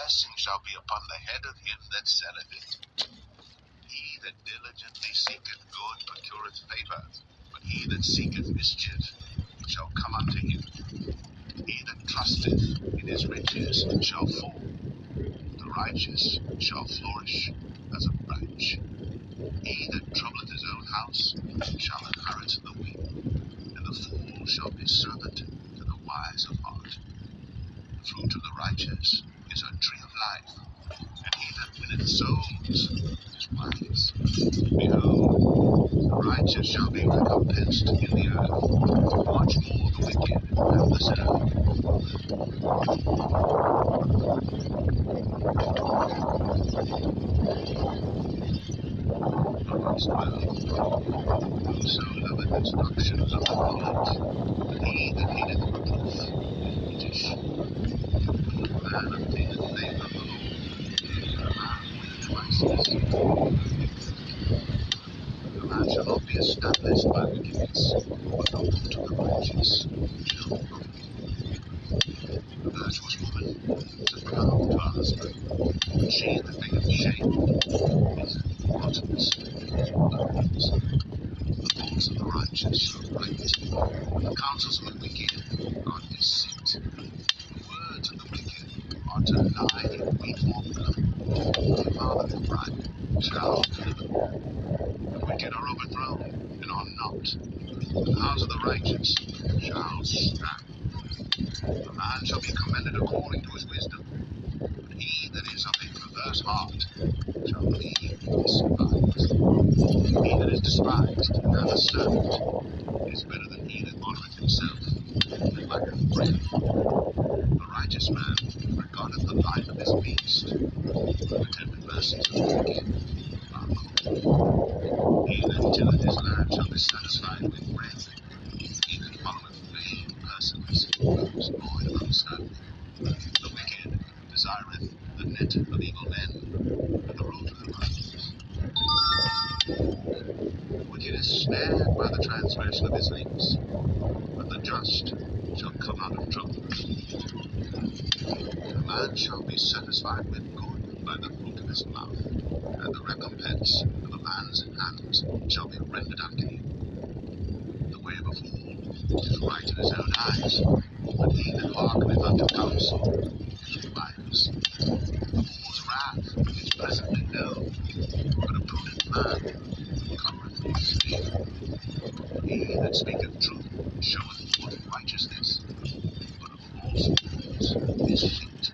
blessing shall be upon the head of him that selleth it. He that diligently seeketh good procureth favor, but he that seeketh mischief shall come unto him. He that trusteth in his riches shall fall. The righteous shall flourish as a branch. He that troubleth his own house shall inherit the wind, and the fool shall be servant to the wise of heart. The fruit of the righteous is a tree of life, and he that winneth souls is wise. Behold, the righteous shall be recompensed in the earth, much more the wicked and the sinner. Verse 12. Whoso loveth instruction loveth knowledge, but he that hateth reproof is brutish. A man obtaineth favour of the Lord, but a man who devises. A man shall not be established by wickedness, but the root of the righteous shall prosper. A virtuous woman is a crown to her husband, but she that maketh shame is rottenness to her bones. The thoughts of the righteous are right, but the counsels of the wicked are deceit. The words of the wicked are to lie in wait for blood. The mouth of the pride shall deliver. The wicked are overthrown and are not. The house of the righteous shall stand. A man shall be commended according to his wisdom, but he that is of a perverse heart shall be despised. He that is despised and a servant is better than he that honoreth himself and lacketh bread. The righteous man regardeth the life of his beast, but the tender mercies of the wicked are cruel. He that tilleth his land shall be satisfied with bread. He that followeth vain persons is void of understanding. The wicked desireth the net of evil men, and the root of the righteous. The wicked is snared by the transgression of his lips, but the just shall come out of trouble. A man shall be satisfied with good by the fruit of his mouth, and the recompense of a man's hands shall be rendered unto him. The way of a fool is right in his own eyes, but he that hearkeneth unto counsel is wise. The fool's wrath is presently known, but a prudent man covereth his fear. He that speaketh truth showeth forth righteousness, but a false fool is deceit.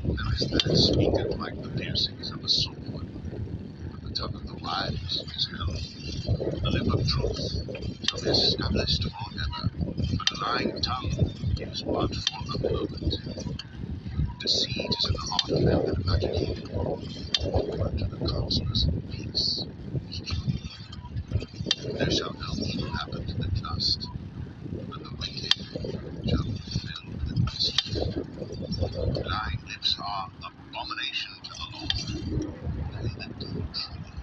There is that speaketh like the piercings of a sword, but the tongue of the wise is health. The lip of truth shall be established forever, but a lying tongue is but for a moment. Deceit is in the heart of them that imagine evil, but to the counselors of peace is truth. There shall no evil happen to the just, but the wicked shall be filled with mischief. Lying lips are abomination to the Lord. They that do truly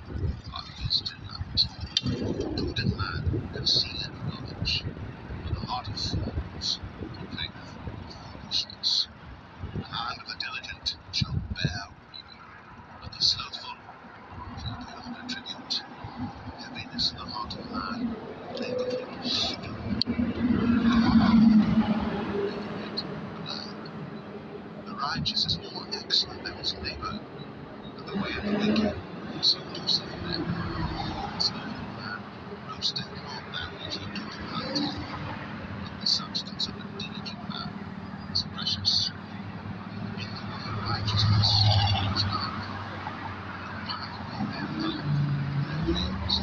are his delight. A prudent man concealeth knowledge, but the heart of fools proclaimeth foolishness. The hand of the diligent shall bear rule, but the slothful shall be under tribute. Heaviness in the heart of man maketh it stone. The righteous is more excellent than his neighbor, but the way of the wicked seduceth them. The slothful man roasteth not that which he doeth not, but the substance of a diligent man is precious. In the way of righteousness is life, and the path of them their ways.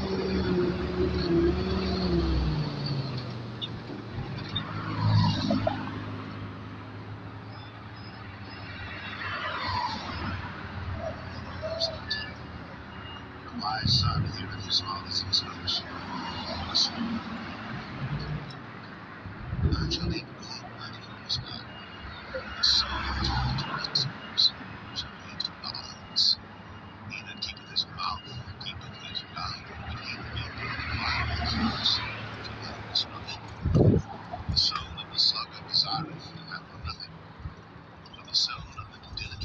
The wise son heareth his father's instruction, but a small man shall eat good out of his hand. The soul of transgressors shall eat violence. He that keepeth his mouth keepeth his life, but he that maketh violence shall have destruction. The soul of the sluggard desireth and hath nothing, but the soul of the diligent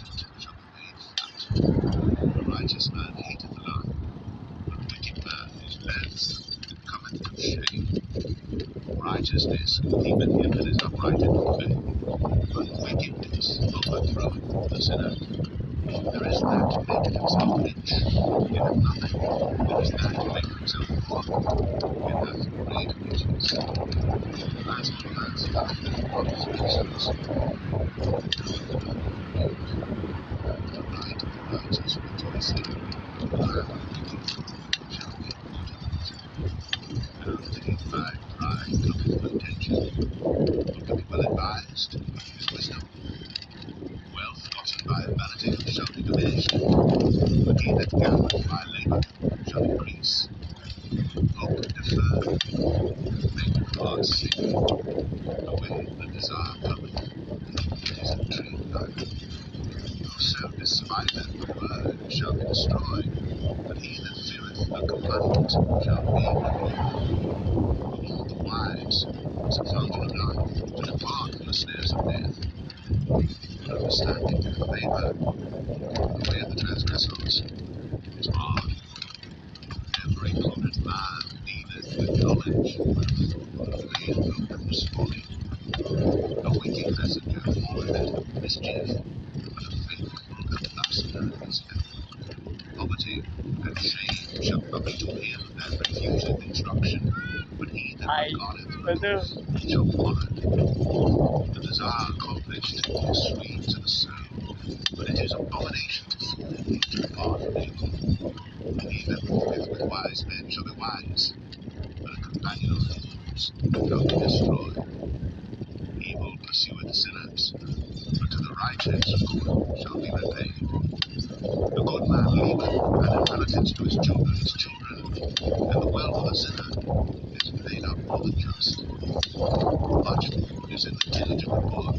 righteousness keepeth him that is upright in the way, but wickedness overthroweth the sinner. There is that maketh himself rich, getteth nothing. There is that maketh himself poor, yet hath great riches. As he has found on his reasons, the night of the righteous rejoicing, while the wicked shall be put out. After him by pride cometh contention, but to be well advised is wisdom. Wealth gotten by vanity shall be diminished, but he that gathereth by labour shall increase. Hope deferred maketh heart sick. Away the desire cometh, it is a tree life. Whoso despiseth the word shall be destroyed, but he that feareth the commandment shall be rewarded. All the wise is a fountain of life, to depart from the snares of death. But understanding and favour, the way of the transgressors is hard. Every prudent man dealeth with knowledge, but the way of fools folly. A wicked messenger forwardeth mischief, but a faithful ambassador is health. Poverty and shame shall not be to him that refuseth instruction, but he that regardeth truth shall be honoured. The desire accomplished is sweet to the soul, but it is abomination to fools to depart from evil. He that walketh with wise men shall be wise, but a companion of fools shall be destroyed. Evil pursueth sinners, but to the righteous good shall be repaid. The good man leaveth an inheritance to his children, and the wealth of the sinner is laid up for the just. Much food is in the tillage of the poor,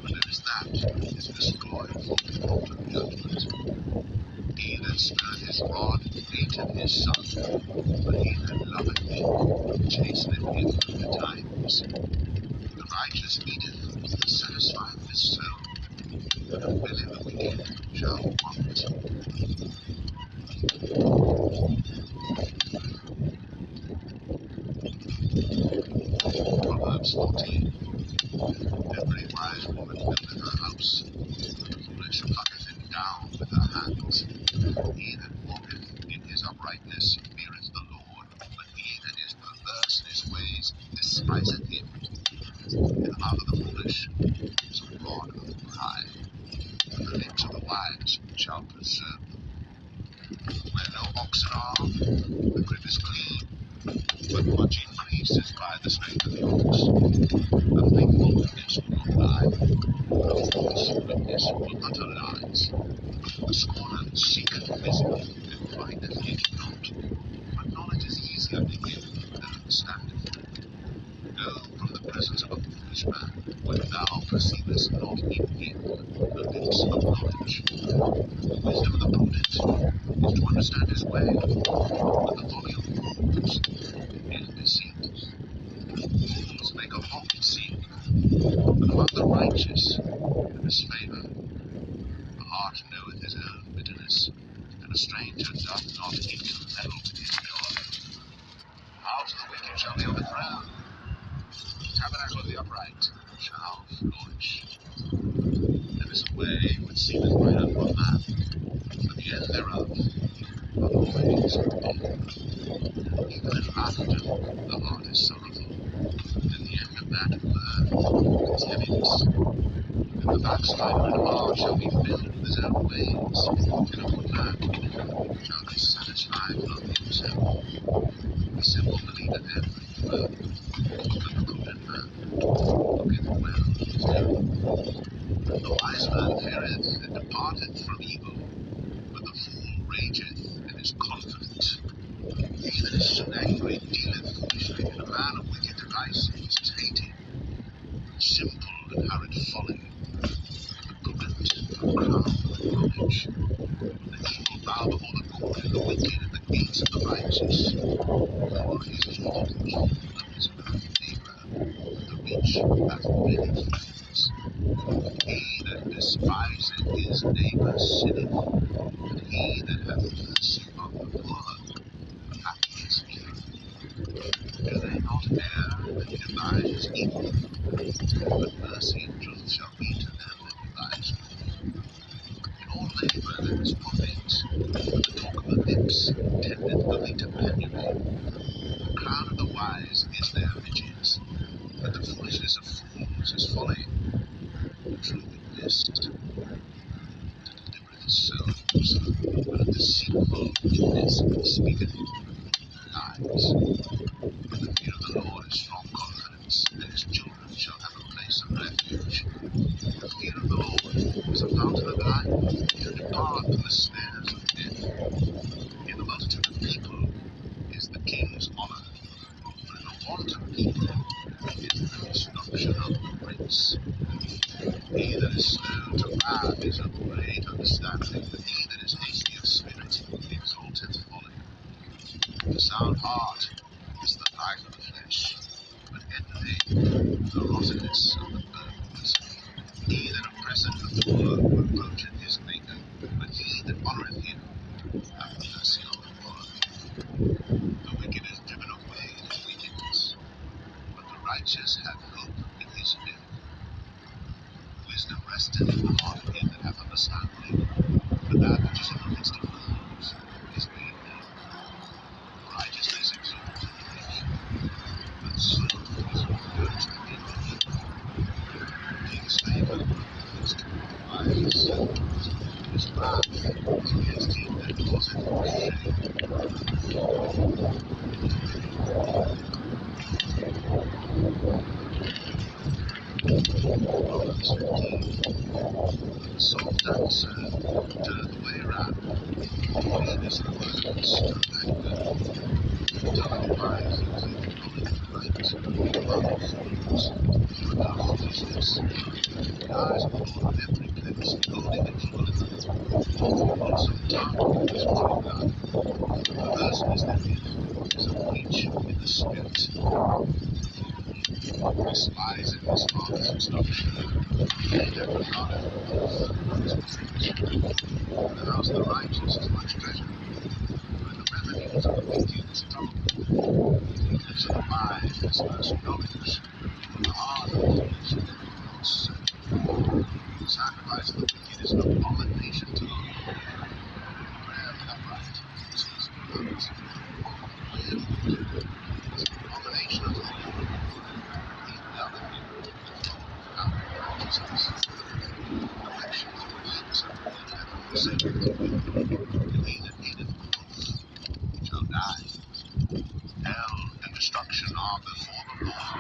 but there is that is destroyed for want of judgment. He that spurneth his rod hateth his son, but he that loveth me chasteneth him betimes. The righteous eateth, satisfieth his soul, but the belly of the wicked shall want. Proverbs 14. Every wise woman buildeth her house, but the foolish plucketh it down with her hands. He that walketh in his uprightness feareth the Lord, but he that is perverse in his ways despiseth him. In the mouth of the foolish is a rod of pride, but the lips of the wise shall preserve them. Where no oxen are, the crib is clean, but much increase is by the strength of the ox. A faithful witness will not lie, but a false witness will utter lies. The scorner seeketh wisdom, and findeth it not. But knowledge is easier to him than understanding. Go from the presence of a foolish man, when thou perceivest not in him the lips of knowledge. The wisdom of the prudent is to understand his way, but the folly of fools is deceit. Fools make a mock sing, but among the righteous there is favour. The heart knoweth his own bitterness, and a stranger doth not intermeddle with his joy. The house of the wicked shall be overthrown, the tabernacle of the upright shall flourish. There is a way which seemeth right unto a man, but the end thereof are the ways of death. Even in laughter the heart is sorrowful, and the end of that mirth is heaviness. And the backslider in heart shall be filled with his own ways, and a good man shall be satisfied from himself. The simple believeth every word, but the prudent man looketh well at his doing. The wise man feareth and departeth from evil, but the fool rageth and is confident. He that is soon angry dealeth foolishly, and a man of wicked devices is hated. Simple inherit folly, the prudent a crown with knowledge. The evil bow before the good, and the wicked at the gates of the righteous. For his evil of his own neighbour, but the rich hath many friends. He that despiseth his neighbour sinneth, but he that hath mercy on the poor, happy is he. Do they not Ere that he devises evil, but mercy and truth shall be to them that devise good. In all labour there is profit, but the talk of the lips tendeth only to penury. The crown of the wise is their riches, but the foolishness of fools is folly. The true witness delivereth his souls, but a deceitful witness speaketh lies. The fear of the Lord is strong confidence, and his children shall have a place of refuge. The fear of the Lord is a fountain of life, to depart from the snares of death. In the multitude of people is the king's honour, but in the want of people is the destruction of the prince. He that is slow to wrath is of great understanding, but he that is hasty of spirit exalteth folly. The sound heart is the life of the flesh, but envy the rottenness of the bones. He that oppresseth the poor reproacheth his maker, but he that honoureth him hath mercy on the poor. The wicked is driven away in his wickedness, but the righteous have hope in his death. Wisdom resteth in the heart of him that hath understanding, but that which is in the midst of fools is made known. Righteousness exalteth the nation, but sloth is reproached against evil. King's favour is to the wise, his wrath is against him that causeth shame. Proverbs 15. The soft answer turneth away wrath, meanest words turn anger. The tongue of the wise useth knowledge right, while fools show no foolishness. The eyes of the Lord are every place, beholding the evil in the land. The wholesome tongue is pure blood. The perverseness therein is a breach in the spirit. Despising his father's instruction, he that regardeth oath is tricked. In the house of the righteous is much treasure, but in the revenues of the wicked is trouble. The lips of the wise disperse knowledge, but the heart of the foolish is not so. The sacrifice of the wicked is an abomination to the Lord. The prayer of the upright is his commandments. The way of the wicked is an abomination unto the Lord. He loveth him out of righteousness. Affections of weeds hath forsaken him, and he that eateth both shall die. Hell and destruction are before the Lord.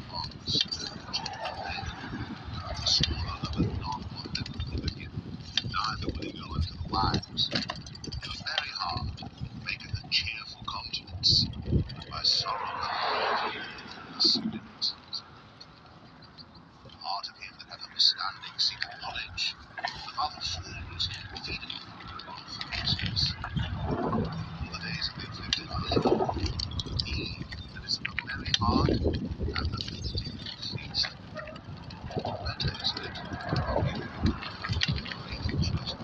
Bonds children men, the smaller loveth not what liveth him, neither will he go unto the wise. The merry heart maketh a cheerful countenance, but by sorrow the heart is a spirit. The heart of him that hath understanding seeketh knowledge, the mouth of fools feedeth on foolishness. All the days of the afflicted are evil. He that is of a merry heart hath a feasting feast. Better is it to give great trust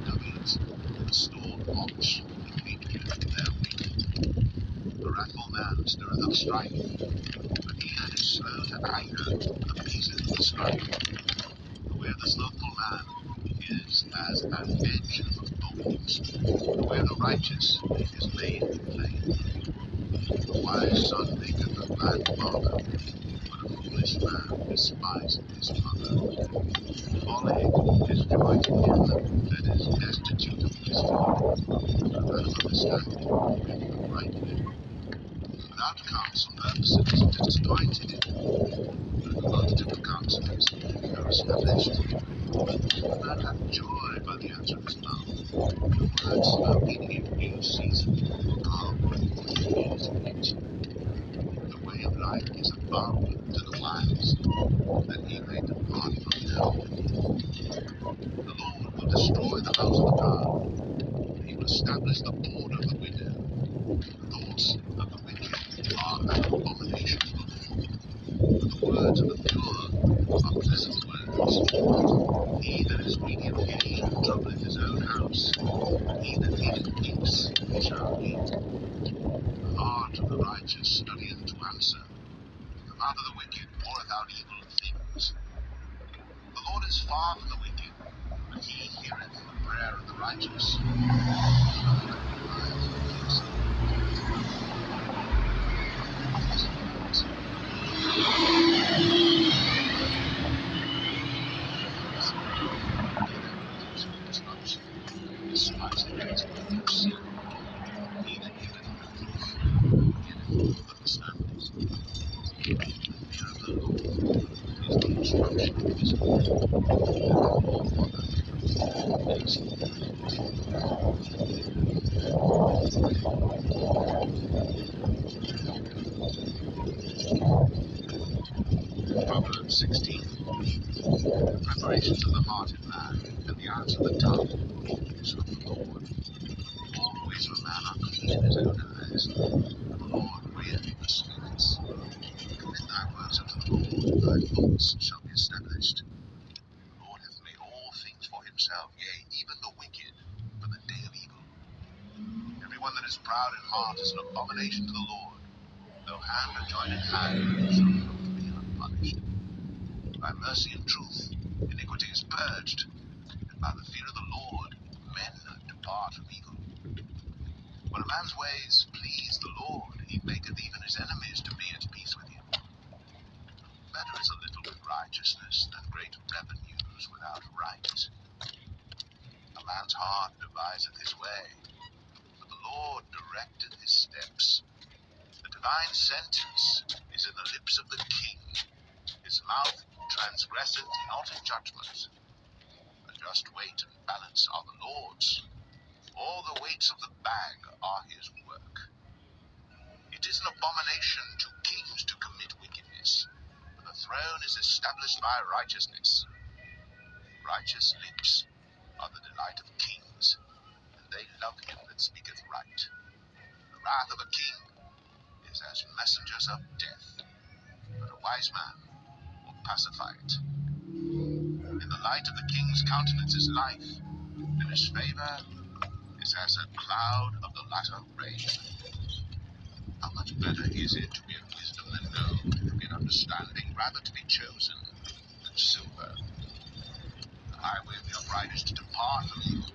to the stored watch that hatred their weak. The wrathful man stirreth up strife, but he that is slow to anger appeaseth the strife. The way of the slothful man is as an edge of thorns. The way of the righteous is laid with plain. The wise son maketh a glad father, but a foolish man despiseth his mother. Folly is joy to him that is destitute of wisdom, but a man of understanding maketh a right living. Without counsel a person is disappointed, but in the multitude of counselors they are established. A man hath joy by the answer of his mouth. The words spoken in due season are what he is rich. The way of life is above to the wise, that he may depart from them. The Lord will destroy the house of the proud. He will establish the board of the widow. The thoughts of the wicked are an abomination before him, but the words of the pure are pleasant words. He that is greedy of gain troubleth his own house, but He that hateth peace, he shall hate. The heart of the righteous studieth to answer. The mouth of the wicked poureth out evil things. The Lord is far from the wicked, but he heareth the prayer of the righteous. Despiseth his lips. He that giveth reproof getteth understanding. The fear of the Lord is the instruction of his heart, and all other is Proverbs 16. The preparations of the heart in man, and the answer of the tongue is from the Lord. All the ways of a man are clean in his own eyes, and the Lord reigneth the spirits. Commit thy works unto the Lord, thy thoughts shall be established. The Lord hath made all things for himself, yea, even the wicked, for the day of evil. Every one that is proud in heart is an abomination to the Lord. Though hand are joined in hand, shall not be unpunished. By mercy and truth, iniquity is purged, and by the fear of the Lord, men depart from evil. When a man's ways please the Lord, he maketh even his enemies to be at peace with him. Better is a little with righteousness than great revenues without right. A man's heart deviseth his way, but the Lord directeth his steps. The divine sentence is in the lips of the king. His mouth transgresseth not in judgment. A just weight and balance are the Lord's. All the weights of the bag are his work. It is an abomination to kings to commit wickedness, but the throne is established by righteousness. Righteous lips are the delight of kings, and they love him that speaketh right. The wrath of a king is as messengers of death, but a wise man will pacify it. In the light of the king's countenance is life, and his favor is as a cloud of the latter rain. How much better is it to be of wisdom than gold, and to get understanding rather to be chosen than silver? The highway of the upright is to depart from evil.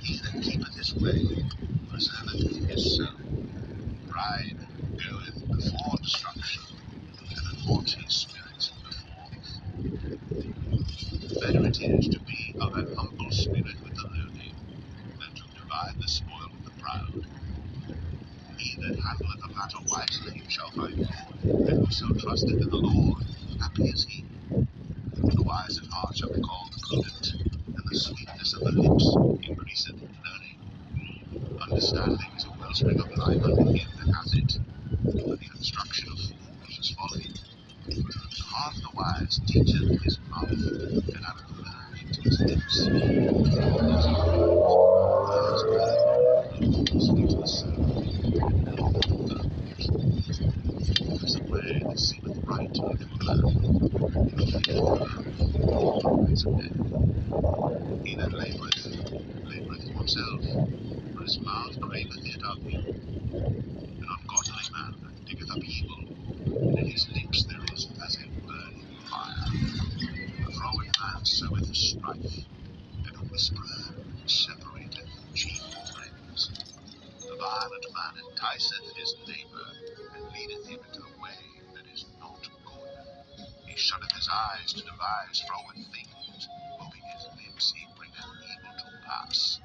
He that keepeth his way preserveth his soul. Pride goeth before destruction, and a haughty spirit before a fall. Better it is to be of an humble spirit with the lowly, than to divide the spoil with the proud. He that handleth a matter wisely shall find good, and whoso trusteth in the Lord, happy is he. The wise at heart shall be called prudent, and the sweetness of the lips increaseth learning. Understanding is a wellspring of life unto him that hath it, but the instruction of fools is folly. The heart of the wise teacheth his mouth, and addeth learning to his lips. Speak to the servant, and all the there is a way that seemeth right unto a man, but the fear of him always a man. He that laboureth for himself, for his mouth craveth it of him. An ungodly man diggeth up evil, and in his lips there is as a burning fire. A froward man soweth strife, and a whisperer separateth chief friends. The violent man enticeth his neighbour, and leadeth him into the way that is not good. He shutteth his eyes to devise froward things, moving his lips he bringeth evil to pass.